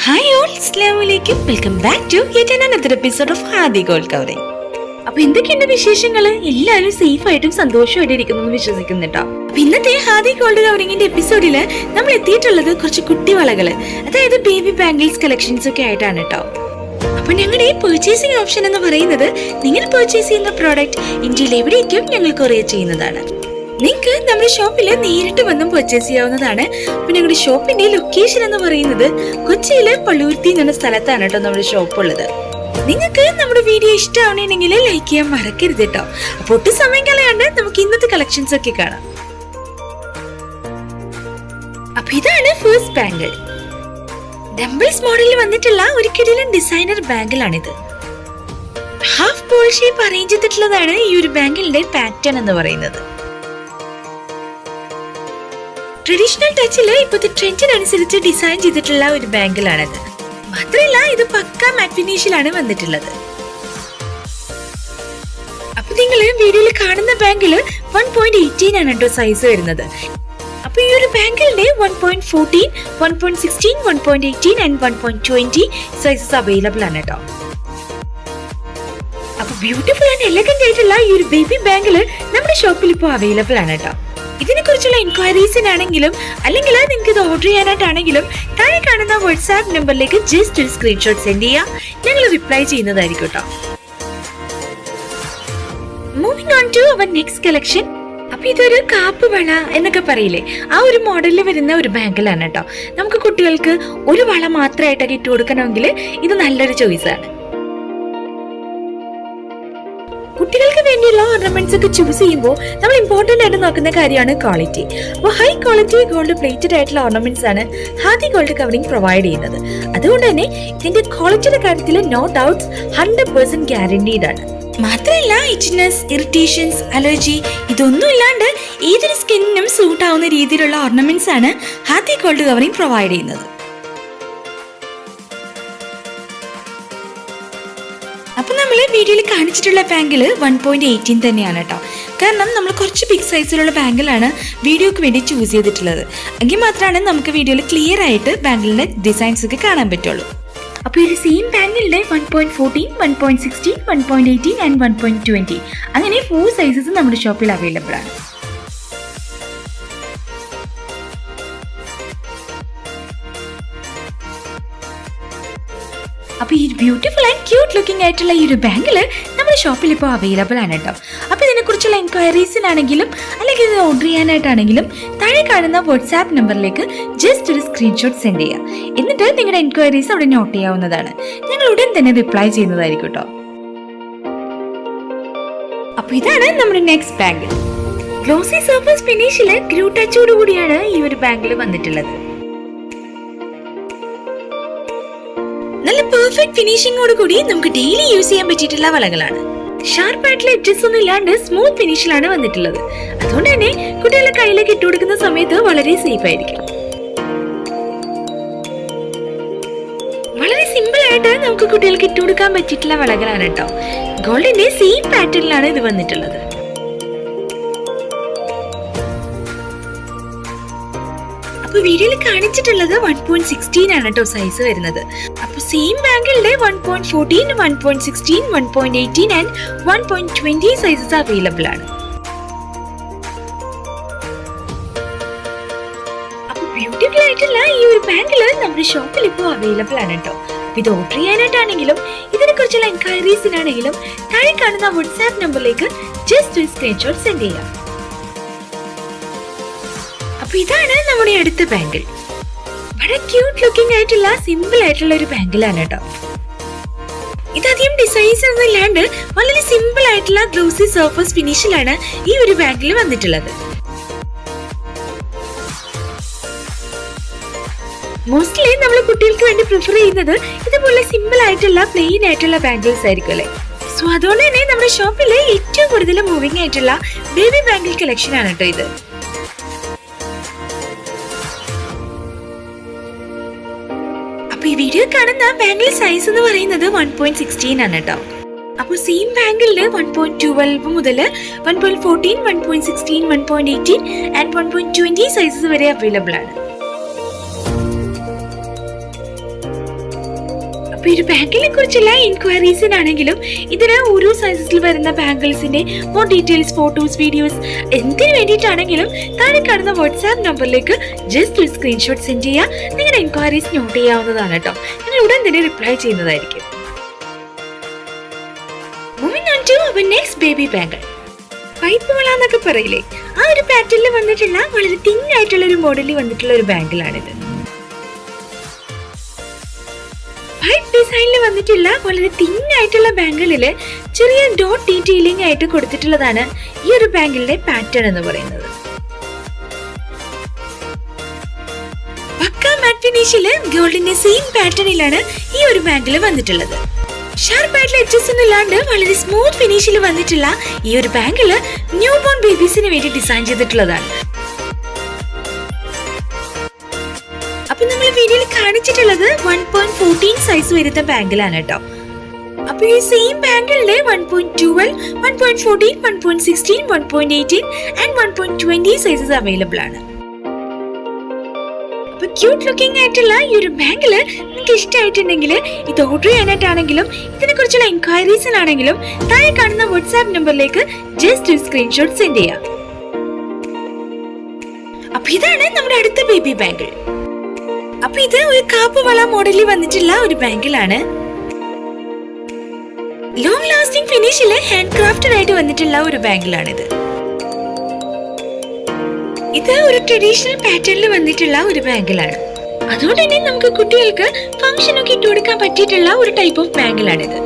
Hi all, അസ്സലാമു അലൈക്കും. Welcome back to yet another episode of Hadi gold covering. അപ്പൊ എന്തൊക്കെയുണ്ട് വിശേഷങ്ങള്? എല്ലാവരും സേഫ് ആയിട്ടും സന്തോഷമായിട്ട് ഇരിക്കുന്നു വിശ്വസിക്കുന്നുട്ടോ. ഇന്നത്തെ ഹാദി ഗോൾഡ് കവറിംഗിന്റെ എപ്പിസോഡില് നമ്മൾ എത്തിയിട്ടുള്ളത് കുറച്ച് കുട്ടിവളകള്, അതായത് ബേബി ബാംഗിൾസ് കളക്ഷൻസ് ഒക്കെ ആയിട്ടാണ് കേട്ടോ. അപ്പൊ ഞങ്ങളുടെ ഈ പർച്ചേസിംഗ് ഓപ്ഷൻ എന്ന് പറയുന്നത് നിങ്ങൾ പർച്ചേസ് ചെയ്യുന്ന പ്രോഡക്റ്റ് ഇന്ത്യയിൽ എവിടേക്കും ഞങ്ങൾ കൊറിയർ ചെയ്യുന്നതാണ്. നിങ്ങൾക്ക് നമ്മുടെ ഷോപ്പിൽ നേരിട്ട് വന്നും പർച്ചേസ് ചെയ്യാവുന്നതാണ്. അപ്പൊ ഞങ്ങളുടെ ഷോപ്പിന്റെ ലൊക്കേഷൻ എന്ന് പറയുന്നത് കൊച്ചിയിലെ പള്ളുരുത്തി എന്ന സ്ഥലത്താണ് കേട്ടോ നമ്മുടെ ഷോപ്പ് ഉള്ളത്. നിങ്ങൾക്ക് നമ്മുടെ വീഡിയോ ഇഷ്ടമാവണമെങ്കിൽ ലൈക്ക് ചെയ്യാൻ മറക്കരുത് കേട്ടോ. അപ്പൊ ഒട്ടും സമയം കളയാണ്ട് നമുക്ക് ഇന്നത്തെ കളക്ഷൻസ് ഒക്കെ കാണാം. അപ്പൊ ഇതാണ് ഫസ്റ്റ് ബാംഗിൾ. ഡംബിൾസ് മോഡലിൽ വന്നിട്ടുള്ള ഒരു കിടിലൻ ഡിസൈനർ ബാംഗിളാണിത്. ഹാഫ് ബോൾ ഷേപ്പ് അറേഞ്ച് ചെയ്തിട്ടുള്ളതാണ് ഈ ഒരു ബാംഗിളിന്റെ പാറ്റേൺ എന്ന് പറയുന്നത്. ട്രഡീഷണൽ ടച്ചില് ഇപ്പോഴത്തെ ട്രെൻഡിനനുസരിച്ച് ഡിസൈൻ ചെയ്തിട്ടുള്ള ഒരു ബാംഗിളാണിത്. മാത്രമല്ല ഇത് പക്ക മാറ്റ് ഫിനിഷിലാണ് വന്നിട്ടുള്ളത്. അപ്പൊ നിങ്ങൾ വീഡിയോയിൽ കാണുന്ന ബാംഗിള് 1.18 ആണ് കേട്ടോ സൈസ് വരുന്നത്. അപ്പൊ ഈ ഒരു ബാംഗിളിന്റെ 1.14, 1.16, 1.18 ആൻഡ് 1.20 സൈസസ് അവൈലബിൾ ആണ് കേട്ടോ. അപ്പൊ ബ്യൂട്ടിഫുൾ ആൻഡ് എലഗന്റ് ആയിട്ടുള്ള ഈ ഒരു ബേബി ബാംഗിള് നമ്മുടെ ഷോപ്പിൽ ഇപ്പോൾ അവൈലബിൾ ആണ് കേട്ടോ. ഇതിനെ കുറിച്ചുള്ള എൻക്വയറീസിനാണെങ്കിലും അല്ലെങ്കിൽ നിങ്ങൾക്ക് ഇത് ഓർഡർ ചെയ്യാനായിട്ടാണെങ്കിലും താഴെ കാണുന്ന വാട്സ്ആപ്പ് നമ്പറിലേക്ക് ജസ്റ്റ് ഒരു സ്ക്രീൻഷോട്ട് സെൻഡ് ചെയ്യാം, ഞങ്ങൾ റിപ്ലൈ ചെയ്യുന്നതായിരിക്കും കേട്ടോ. Moving on to our next collection. അപ്പൊ ഇതൊരു കാപ്പ് വള എന്നൊക്കെ പറയില്ലേ, ആ ഒരു മോഡലിൽ വരുന്ന ഒരു ബാംഗിളാണ് കേട്ടോ. നമുക്ക് കുട്ടികൾക്ക് ഒരു വള മാത്രമായിട്ടൊക്കെ ഇട്ട് കൊടുക്കണമെങ്കിൽ ഇത് നല്ലൊരു ചോയ്സ് ആണ്. കുട്ടികൾക്ക് വേണ്ടിയുള്ള ഓർണമെന്റ്സ് ഒക്കെ ചൂസ് ചെയ്യുമ്പോൾ നമ്മൾ ഇമ്പോർട്ടന്റ് ആയിട്ട് നോക്കുന്ന കാര്യമാണ് ക്വാളിറ്റി. അപ്പോൾ ഹൈ ക്വാളിറ്റി ഗോൾഡ് പ്ലേറ്റഡ് ആയിട്ടുള്ള ഓർണമെന്റ്സ് ആണ് ഹാദി ഗോൾഡ് കവറിംഗ് പ്രൊവൈഡ് ചെയ്യുന്നത്. അതുകൊണ്ട് തന്നെ ഇതിന്റെ ക്വാളിറ്റിയുടെ കാര്യത്തിൽ നോ ഡൗട്ട്സ് 100% ഗ്യാരണ്ടീഡ് ആണ്. മാത്രമല്ല ഇച്ച്നെസ്, ഇറിറ്റേഷൻസ്, അലർജി ഇതൊന്നും ഇല്ലാണ്ട് ഏതൊരു സ്കിന്നിനും സൂട്ട് ആവുന്ന രീതിയിലുള്ള ഓർണമെന്റ്സ് ആണ് ഹാദി ഗോൾഡ് കവറിംഗ് പ്രൊവൈഡ് ചെയ്യുന്നത്. അപ്പൊ നമ്മൾ വീഡിയോയിൽ കാണിച്ചിട്ടുള്ള ബാംഗിൾ 1.18 തന്നെയാണ് കേട്ടോ. കാരണം നമ്മൾ കുറച്ച് ബിഗ് സൈസിലുള്ള ബാംഗിളാണ് വീഡിയോക്ക് വേണ്ടി ചൂസ് ചെയ്തിട്ടുള്ളത്. എങ്കിൽ മാത്രമാണ് നമുക്ക് വീഡിയോയിൽ ക്ലിയർ ആയിട്ട് ബാംഗിളിന്റെ ഡിസൈൻസ് ഒക്കെ കാണാൻ പറ്റുള്ളൂ. അപ്പോൾ ഈ സെയിം ബാംഗിളിന്റെ 1.14, 1.16, 1.18 ആൻഡ് 1.20 അങ്ങനെ 4 സൈസസ് നമ്മുടെ ഷോപ്പിൽ അവൈലബിൾ ആണ്. അപ്പൊ ഈ ബ്യൂട്ടിഫുൾ ആൻഡ് ക്യൂട്ട് ലുക്കിംഗ് ആയിട്ടുള്ള ഈ ഒരു ബാംഗിള് നമ്മുടെ ഷോപ്പിൽ ഇപ്പോൾ അവൈലബിൾ ആണ് കേട്ടോ. അപ്പൊ ഇതിനെ കുറിച്ചുള്ള എൻക്വയറീസിനാണെങ്കിലും അല്ലെങ്കിൽ ഇത് ഓർഡർ ചെയ്യാനായിട്ടാണെങ്കിലും താഴെ കാണുന്ന വാട്സ്ആപ്പ് നമ്പറിലേക്ക് ജസ്റ്റ് ഒരു സ്ക്രീൻഷോട്ട് സെൻഡ് ചെയ്യാം. എന്നിട്ട് നിങ്ങളുടെ എൻക്വയറീസ് അവിടെ നോട്ട് ചെയ്യാവുന്നതാണ്. ഞങ്ങൾ ഉടൻ തന്നെ റിപ്ലൈ ചെയ്യുന്നതായിരിക്കും കേട്ടോ. അപ്പൊ ഇതാണ് നമ്മുടെ നെക്സ്റ്റ് ബാംഗിൾ. ഗ്ലോസി സർഫസ് ഫിനിഷില് ഗ്രൂ ടച്ചോട് കൂടിയാണ് ഈ ഒരു ബാംഗിൾ വന്നിട്ടുള്ളത്. നല്ല പെർഫെക്റ്റ് ഫിനിഷിംഗോട് കൂടി നമുക്ക് ഡെയിലി യൂസ് ചെയ്യാൻ പറ്റിയിട്ടുള്ള വളകളാണ്. ഷാർപ്പ് ആയിട്ടുള്ള എഡ്ജസ് ഒന്നും ഇല്ലാണ്ട് സ്മൂത്ത് ഫിനിഷിലാണ് വന്നിട്ടുള്ളത്. അതുകൊണ്ട് തന്നെ കുട്ടികളെ കയ്യിലേക്ക് ഇട്ട് കൊടുക്കുന്ന സമയത്ത് വളരെ സേഫ് ആയിരിക്കും. വളരെ സിമ്പിൾ ആയിട്ട് നമുക്ക് കുട്ടികൾക്ക് ഇട്ട് കൊടുക്കാൻ പറ്റിയിട്ടുള്ള വളകളാണ് കേട്ടോ. ഗോൾഡിന്റെ സെയിം പാറ്റേണിലാണ് ഇത് വന്നിട്ടുള്ളത്. അപ്പൊ വീഡിയോയിൽ കാണിച്ചിട്ടുള്ളത് 1.16 ആണ് കേട്ടോ സൈസ് വരുന്നത്. അപ്പൊ സെയിം ബാംഗിളിന്റെ 1.14, 1.16, 1.18 ആൻഡ് 1.20 സൈസസ് അവൈലബിൾ ആണ്. അപ്പൊ ബ്യൂട്ടിഫുൾ ആയിട്ടുള്ള ഈ ഒരു ബാംഗിള് നമ്മുടെ ഷോപ്പിൽ ഇപ്പോൾ അവൈലബിൾ ആണ് കേട്ടോ. അപ്പൊ ഇത് ഓർഡർ ചെയ്യാനായിട്ടാണെങ്കിലും ഇതിനെ കുറിച്ചുള്ള എൻക്വയറീസിനാണെങ്കിലും താഴെ കാണുന്ന വാട്സ്ആപ്പ് നമ്പറിലേക്ക് ജസ്റ്റ് ഒരു സ്ക്രീൻഷോട്ട് സെൻഡ് ചെയ്യാം. അപ്പൊ ഇതാണ് നമ്മുടെ അടുത്ത ബാംഗിൾ. വളരെ ക്യൂട്ട് ലുക്കിംഗ് ആയിട്ടുള്ള സിമ്പിൾ ആയിട്ടുള്ള ഒരു ബാംഗിളാണ് കേട്ടോ. ഇതധികം ഡിസൈൻസ് ഒന്നും ഇല്ലാണ്ട് വളരെ സിമ്പിൾ ആയിട്ടുള്ള ഗ്ലോസി സർഫസ് ഫിനിഷിലാണ് ഈ ഒരു ബാംഗിൾ വന്നിട്ടുള്ളത്. മോസ്റ്റ്ലി നമ്മൾ കുട്ടികൾക്ക് വേണ്ടി പ്രിഫർ ചെയ്യുന്നത് ഇതുപോലെ സിമ്പിൾ ആയിട്ടുള്ള പ്ലെയിൻ ആയിട്ടുള്ള ബാംഗിൾസ് ആയിരിക്കും അല്ലേ. സോ അതുകൊണ്ട് തന്നെ നമ്മുടെ ഷോപ്പിലെ ഏറ്റവും കൂടുതൽ മൂവിംഗ് ആയിട്ടുള്ള ബേബി ബാംഗിൾ കളക്ഷൻ ആണ് കേട്ടോ ഇത്. അപ്പൊ ഈ വീഡിയോ കാണുന്ന ബാംഗിൾ സൈസ് എന്ന് പറയുന്നത് 1.16 ആണ് കേട്ടോ. അപ്പൊ സെയിം ബാംഗിളില് 1.12 മുതൽ 1.14, 1.16, 1.18 ആൻഡ് 1.20 സൈസസ് വരെ അവൈലബിൾ ആണ്. അപ്പൊ ഈ ഒരു ബാങ്കിനെ കുറിച്ചുള്ള ഇൻക്വയറീസിനാണെങ്കിലും ഇതിന് ഓരോ സൈസസിൽ വരുന്ന ബാങ്കിൾസിന്റെ മോർ ഡീറ്റെയിൽസ്, ഫോട്ടോസ്, വീഡിയോസ് എന്തിനു വേണ്ടിയിട്ടാണെങ്കിലും താഴെ കാണുന്ന വാട്സ്ആപ്പ് നമ്പറിലേക്ക് ജസ്റ്റ് ഒരു സ്ക്രീൻഷോട്ട് സെൻഡ് ചെയ്യുക. നിങ്ങളുടെ ഇൻക്വയറീസ് നോട്ട് ചെയ്യാവുന്നതാണ് കേട്ടോ. നിങ്ങൾ ഉടൻ തന്നെ റിപ്ലൈ ചെയ്യുന്നതായിരിക്കും. Moving on to our next baby bangle. Pipe വള എന്നൊക്കെ പറയില്ലേ, ആ ഒരു പാറ്റേണിൽ വന്നിട്ടുള്ള വളരെ തിൻ ആയിട്ടുള്ള ഒരു മോഡലിൽ വന്നിട്ടുള്ള ഒരു ബാങ്കിളാണിത്. പൈപ്പ് ഡിസൈനിൽ വന്നിട്ടുള്ള വളരെ തിൻ ആയിട്ടുള്ള ബാങ്കിളില് ചെറിയ ഡോട്ട് ഡീറ്റെയിലിംഗ് ആയിട്ട് കൊടുത്തിട്ടുള്ളതാണ് ഈ ഒരു ബാങ്കിളിന്റെ പാറ്റേൺ എന്ന് പറയുന്നത്. പക്ക മാറ്റ് ഫിനിഷില് ഗോൾഡിന്റെ സെയിം പാറ്റേണിലാണ് ഈ ഒരു ബാങ്കിള് വന്നിട്ടുള്ളത്. ഷാർപ്പ് ആയിട്ടുള്ള എഡ്ജസ് ഒന്നും ഇല്ലാണ്ട് വളരെ സ്മൂത്ത് ഫിനിഷിൽ വന്നിട്ടുള്ള ഈ ഒരു ബാങ്കിള് ന്യൂ ബോൺ ബേബീസിന് വേണ്ടി ഡിസൈൻ ചെയ്തിട്ടുള്ളതാണ്. അപ്പൊ നമ്മൾ വീഡിയോയിൽ കാണിച്ചിട്ടുള്ളത് 1.14 സൈസ് വരുന്ന ബാങ്കിളാണ് കേട്ടോ. അപ്പൊ ഈ സെയിം ബാങ്കിളിലെ 1.12, 1.14, 1.16, 1.18 ആൻഡ് 1.20 സൈസസ് അവൈലബിൾ ആണ്. അപ്പൊ ക്യൂട്ട് ലുക്കിംഗ് ആയിട്ടുള്ള ഈ ഒരു ബാങ്കിള് നിങ്ങൾക്ക് ഇഷ്ടമായിട്ടുണ്ടെങ്കിൽ ഇത് ഓർഡർ ചെയ്യാനായിട്ടാണെങ്കിലും ഇതിനെ കുറിച്ചുള്ള എൻക്വയറീസിനാണെങ്കിലും താഴെ കാണുന്ന വാട്സ്ആപ്പ് നമ്പറിലേക്ക് ജസ്റ്റ് ഒരു സ്ക്രീൻഷോട്ട് സെൻഡ് ചെയ്യാം. അപ്പൊ ഇതാണ് നമ്മുടെ അടുത്ത ബേബി ബാങ്കിൾ. അപ്പൊ ഇത് ഒരു കാപ്പ് വള മോഡലിൽ വന്നിട്ടുള്ള ഒരു ബാങ്കിളാണ്. ലോങ് ലാസ്റ്റിംഗ് ഫിനിഷില് ഹാൻഡ് ക്രാഫ്റ്റഡ് ആയിട്ട് വന്നിട്ടുള്ള ഒരു ബാങ്കിളാണിത്. ഇത് ഒരു ട്രഡീഷണൽ പാറ്റേണിൽ വന്നിട്ടുള്ള ഒരു ബാങ്കിളാണ്. അതുകൊണ്ട് തന്നെ നമുക്ക് കുട്ടികൾക്ക് ഫംഗ്ഷനൊക്കെ ഇട്ട് കൊടുക്കാൻ പറ്റിയിട്ടുള്ള ഒരു ടൈപ്പ് ഓഫ് ബാങ്കിളാണിത്.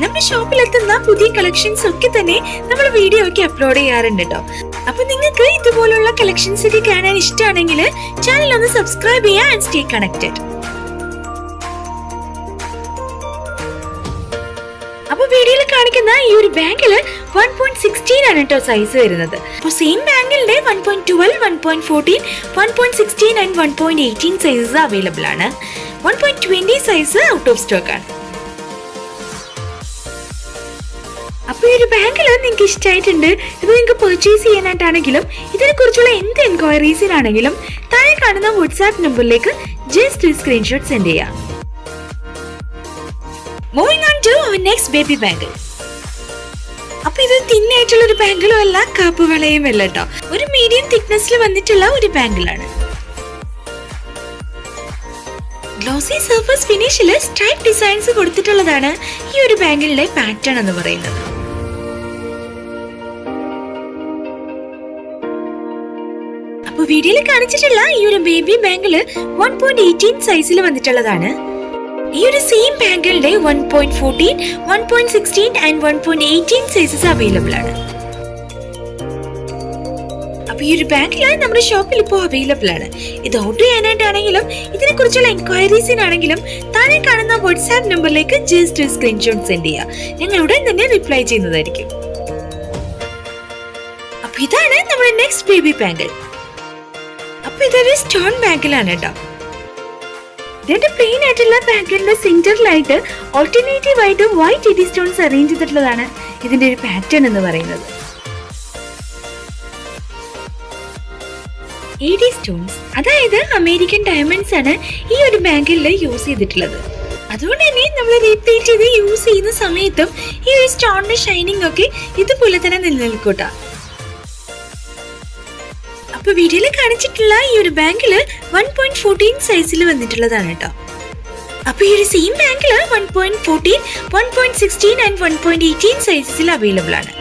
നമ്മുടെ ഷോപ്പിലെത്തുന്ന പുതിയ കളക്ഷൻസ് ഒക്കെ തന്നെ നമ്മൾ വീഡിയോ ഒക്കെ അപ്ലോഡ് ചെയ്യാറുണ്ട് കേട്ടോ. അപ്പൊ നിങ്ങൾക്ക് ഇതുപോലുള്ള കളക്ഷൻസ് ഒക്കെ കാണാൻ ഇഷ്ടമാണെങ്കിൽ ചാനൽ ഒന്ന് സബ്സ്ക്രൈബ് ചെയ്യുക ആൻഡ് സ്റ്റേ കണക്റ്റഡ്. അപ്പൊ വീഡിയോയിൽ കാണിക്കുന്ന ഈ ഒരു ബാങ്കിള് 1.16 ആണ് കേട്ടോ സൈസ് വരുന്നത്. അപ്പൊ സെയിം ബാങ്കിളിന്റെ 1.12, 1.14, 1.16 ആൻഡ് 1.18 സൈസസ് അവൈലബിൾ ആണ്. 1.20 സൈസ് ഔട്ട് ഓഫ് സ്റ്റോക്ക് ആണ്. അപ്പൊ ഈ ഒരു ബാങ്കിള് നിങ്ങൾക്ക് ഇഷ്ടമായിട്ടുണ്ട്, ഇത് നിങ്ങൾക്ക് പർച്ചേസ് ചെയ്യാനായിട്ടാണെങ്കിലും ഇതിനെ കുറിച്ചുള്ള എന്ത് എൻക്വയറീസിനാണെങ്കിലും താഴെ കാണുന്ന വാട്സ്ആപ്പ് നമ്പറിലേക്ക് ജസ്റ്റ് ഒരു സ്ക്രീൻഷോട്ട് സെൻഡ് ചെയ്യാം. Moving on to our next baby bangle. അപ്പൊ ഇത് തിൻ ആയിട്ടുള്ള ഒരു ബാങ്കിളും അല്ല, കാപ്പ് വളയും അല്ല കേട്ടോ. ഒരു മീഡിയം തിക്നെസ്സിൽ വന്നിട്ടുള്ള ഒരു ബാങ്കിളാണ്. ഗ്ലോസി സർഫസ് ഫിനിഷില് സ്ട്രൈപ്പ് ഡിസൈൻസ് കൊടുത്തിട്ടുള്ളതാണ് ഈ ഒരു ബാങ്കിളിന്റെ പാറ്റേൺ എന്ന് പറയുന്നത്. അപ്പൊ വീഡിയോയിൽ കാണിച്ചിട്ടുള്ള ഈ ഒരു ബേബി ബാങ്കിള് 1.18 സൈസിൽ വന്നിട്ടുള്ളതാണ്. ഈ ഒരു സെയിം ബാങ്കിളിന്റെ 1.14, 1.16 ആൻഡ് 1.18 സൈസസ് അവൈലബിൾ ആണ്. അപ്പൊ ഈ ഒരു ബാങ്കിള് നമ്മുടെ ഷോപ്പിൽ ഇപ്പോൾ അവൈലബിൾ ആണ്. ഇത് ഓർഡർ ചെയ്യാനായിട്ടാണെങ്കിലും ഇതിനെ കുറിച്ചുള്ള എൻക്വയറീസിനാണെങ്കിലും താഴെ കാണുന്ന വാട്സ്ആപ്പ് നമ്പറിലേക്ക് ജസ്റ്റ് സ്ക്രീൻഷോട്ട് സെൻഡ് ചെയ്യുക. ഞങ്ങൾ ഉടൻ തന്നെ റിപ്ലൈ ചെയ്യുന്നതായിരിക്കും. അപ്പൊ ഇതാണ് നമ്മുടെ നെക്സ്റ്റ് ബേബി ബാങ്കിൾ. അപ്പൊ ഇതൊരു സ്റ്റോൺ ബാങ്കിളാണ് കേട്ടോ. രണ്ട് പ്ലെയിൻ ആയിട്ടുള്ള ബാങ്കിളിന്റെ സെന്ററിലായിട്ട് ഓൾട്ടർനേറ്റീവ് ആയിട്ട് വൈറ്റ് എഡി സ്റ്റോൺസ് അറേഞ്ച് ചെയ്തിട്ടുള്ളതാണ് ഇതിന്റെ ഒരു പാറ്റേൺ എന്ന് പറയുന്നത്. എഡി സ്റ്റോൺസ്, അതായത് അമേരിക്കൻ ഡയമണ്ട്സ് ആണ് ഈ ഒരു ബാങ്കിളിൽ യൂസ് ചെയ്തിട്ടുള്ളത്. അതുകൊണ്ട് തന്നെ നമ്മൾ റീപ്ലേറ്റ് ചെയ്ത് യൂസ് ചെയ്യുന്ന സമയത്തും ഈ ഒരു സ്റ്റോണിന്റെ ഷൈനിങ് ഒക്കെ ഇതുപോലെ തന്നെ നിലനിൽക്കൂട്ടാ. അപ്പൊ വീഡിയോയിൽ കാണിച്ചിട്ടുള്ള ഈ ഒരു ബാങ്കിള് 1.14 സൈസിൽ വന്നിട്ടുള്ളതാണ് കേട്ടോ. അപ്പൊ ഈ ഒരു സെയിം ബാങ്കിള് 1.14, 1.16 ആൻഡ് 1.18 സൈസസിൽ അവൈലബിൾ ആണ്.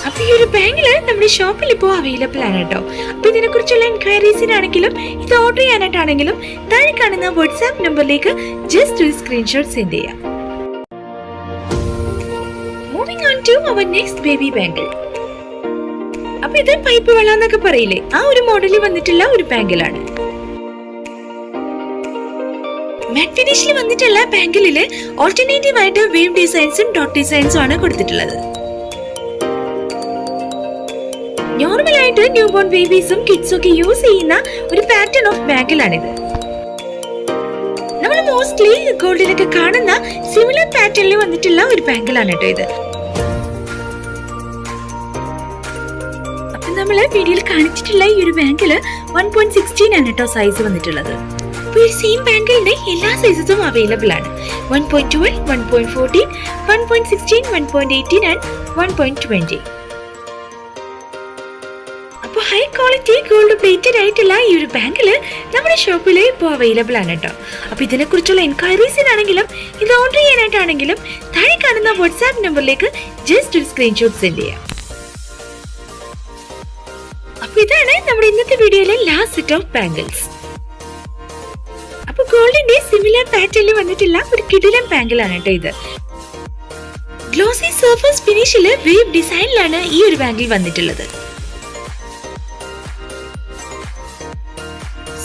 അപ്പൊ ഈ ഒരു ബാങ്കിള് നമ്മുടെ ഷോപ്പിൽ ഇപ്പോൾ അവൈലബിൾ ആണ് കേട്ടോ. അപ്പൊ ഇതിനെ കുറിച്ചുള്ള എൻക്വയറീസിനാണെങ്കിലും ഇത് ഓർഡർ ചെയ്യാനായിട്ടാണെങ്കിലും താഴെ കാണുന്ന വാട്സ്ആപ്പ് നമ്പറിലേക്ക് ജസ്റ്റ് ഒരു സ്ക്രീൻഷോട്ട് സെൻഡ് ചെയ്യാം. Moving on to our next baby bangle. അപ്പൊ ഇത് പൈപ്പ് വള എന്നൊക്കെ പറയില്ലേ, ആ ഒരു മോഡലിൽ വന്നിട്ടുള്ള ഒരു ബാങ്കിളാണ്. മാറ്റ് ഫിനിഷിൽ വന്നിട്ടുള്ള ബാങ്കിളില് ഓൾട്ടർനേറ്റീവ് ആയിട്ട് വേവ് ഡിസൈൻസും ഡോട്ട് ഡിസൈൻസും ആണ് കൊടുത്തിട്ടുള്ളത്. നോർമൽ ആയിട്ട് ന്യൂ ബോൺ ബേബീസും കിഡ്സും ഒക്കെ യൂസ് ചെയ്യുന്ന ഒരു പാറ്റേൺ ഓഫ് ബാങ്കിളാണിത്. നമ്മൾ മോസ്റ്റ്ലി ഗോൾഡിലൊക്കെ കാണുന്ന സിമിലർ പാറ്റേണിൽ വന്നിട്ടുള്ള ഒരു ബാങ്കിളാണ് കേട്ടോ ഇത്. നമ്മള് വീഡിയോയിൽ കാണിച്ചിട്ടുള്ള ഈ ഒരു ബാങ്കില് 1.16 ആണ് കേട്ടോ സൈസ് വന്നിട്ടുള്ളത്. അപ്പൊ ഈ സെയിം ബാങ്കിളിന്റെ എല്ലാ സൈസസും അവൈലബിൾ ആണ്. 1.12, 1.14, 1.16, 1.18 ആൻഡ് 1.20. അപ്പൊ ഹൈ ക്വാളിറ്റി ഗോൾഡ് പ്ലേറ്റഡ് ആയിട്ടുള്ള ഈ ഒരു ബാങ്കില് നമ്മുടെ ഷോപ്പിൽ ഇപ്പോൾ അവൈലബിൾ ആണ് കേട്ടോ. അപ്പൊ ഇതിനെ കുറിച്ചുള്ള എൻക്വയറീസിനാണെങ്കിലും ഇത് ഓർഡർ ചെയ്യാനായിട്ടാണെങ്കിലും താഴെ കാണുന്ന വാട്സ്ആപ്പ് നമ്പറിലേക്ക് ജസ്റ്റ് ഒരു സ്ക്രീൻഷോട്ട് സെൻഡ് ചെയ്യാം. അപ്പൊ ഇതാണ് നമ്മുടെ ഇന്നത്തെ വീഡിയോയിലെ ലാസ്റ്റ് സെറ്റ് ഓഫ് ബാംഗിൾസ്. അപ്പൊ ഗോൾഡിന്റെ സിമിലർ പാറ്റേണിൽ വന്നിട്ടുള്ള ഒരു കിടിലൻ ബാംഗിളാണ് കേട്ടോ ഇത്. ഗ്ലോസി സർഫസ് ഫിനിഷില് വേവ് ഡിസൈനിലാണ് ഈ ഒരു ബാംഗിൾ വന്നിട്ടുള്ളത്.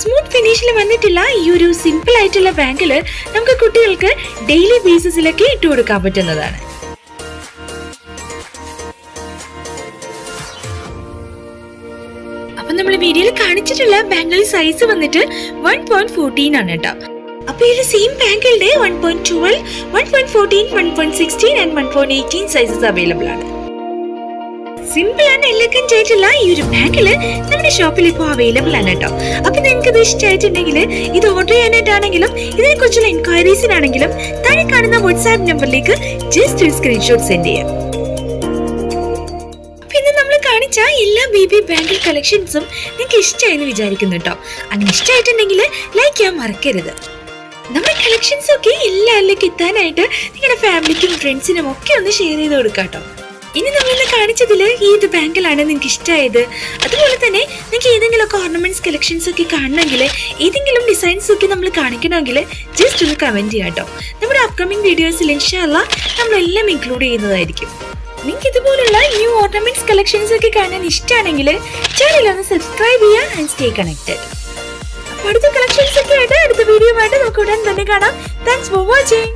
സ്മൂത്ത് ഫിനിഷിൽ വന്നിട്ടുള്ള ഈ ഒരു സിമ്പിൾ ആയിട്ടുള്ള ബാങ്കില് നമുക്ക് കുട്ടികൾക്ക് ഡെയിലി ബേസിസിലൊക്കെ ഇട്ട് കൊടുക്കാൻ പറ്റുന്നതാണ്. അപ്പൊ നമ്മൾ വീഡിയോയിൽ കാണിച്ചിട്ടുള്ള ബാംഗിൾ സൈസ് വന്നിട്ട് 1.14 ആണ് കേട്ടോ. അപ്പൊ ഈ സെയിം ബാങ്കിളുടെ 1.12, 1.14, 1.16 ആൻഡ് 1.18 സൈസസ് അവൈലബിൾ ആണ്. സിമ്പിൾ ആൻഡ് എലഗന്റ് ആയിട്ടുള്ള ഈ ഒരു ബാങ്കില് നമ്മുടെ ഷോപ്പിൽ ഇപ്പോൾ അവൈലബിൾ ആണ് കേട്ടോ. അപ്പൊ നിങ്ങൾക്ക് ഇത് ഇഷ്ടമായിട്ടുണ്ടെങ്കിൽ ഇത് ഓർഡർ ചെയ്യാനായിട്ടാണെങ്കിലും ഇതിനെ കുറിച്ചുള്ള എൻക്വയറീസിനാണെങ്കിലും താഴെ കാണുന്ന വാട്സ്ആപ്പ് നമ്പറിലേക്ക് ജസ്റ്റ് ഒരു സ്ക്രീൻഷോട്ട് സെൻഡ് ചെയ്യാം. അപ്പൊ ഇന്ന് നമ്മൾ കാണിച്ച എല്ലാ ബേബി ബാങ്കിൾ കളക്ഷൻസും നിങ്ങൾക്ക് ഇഷ്ടമായെന്ന് വിചാരിക്കുന്നു കേട്ടോ. അങ്ങനെ ഇഷ്ടമായിട്ടുണ്ടെങ്കിൽ ലൈക്ക് ചെയ്യാൻ മറക്കരുത്. നമ്മുടെ കളക്ഷൻസ് ഒക്കെ എല്ലാവരിലേക്കും എത്താനായിട്ട് നിങ്ങളുടെ ഫാമിലിക്കും ഫ്രണ്ട്സിനും ഒക്കെ ഒന്ന് ഷെയർ ചെയ്ത് കൊടുക്കാം കേട്ടോ. ഇനി നമ്മളിന്ന് കാണിച്ചതില് ഏത് ബാങ്കിളാണ് നിങ്ങൾക്ക് ഇഷ്ടമായത്, അതുപോലെ തന്നെ നിങ്ങൾക്ക് ഏതെങ്കിലും ഒക്കെ ഓർണമെന്റ്സ് കളക്ഷൻസ് ഒക്കെ കാണണമെങ്കിൽ ഏതെങ്കിലും ഡിസൈൻസ് ഒക്കെ നമ്മൾ കാണിക്കണമെങ്കിൽ ജസ്റ്റ് ഒന്ന് കമന്റ് ചെയ്യാം കേട്ടോ. നമ്മുടെ അപ്കമിംഗ് വീഡിയോസിൽ ഇൻഷാല്ലാ നമ്മളെല്ലാം ഇൻക്ലൂഡ് ചെയ്യുന്നതായിരിക്കും. നിങ്ങൾക്ക് ഇതുപോലുള്ള ന്യൂ ഓർണമെന്റ്സ് കളക്ഷൻസ് ഒക്കെ കാണാൻ ഇഷ്ടമാണെങ്കിൽ ചാനൽ ഒന്ന് സബ്സ്ക്രൈബ് ചെയ്യുക ആൻഡ് സ്റ്റേ കണക്റ്റഡ്. അപ്പോൾ അടുത്ത കളക്ഷൻസ് ഒക്കെ ആയിട്ട് അടുത്ത വീഡിയോ ആയിട്ട് നമുക്ക് ഉടൻ തന്നെ കാണാം. Thanks for watching.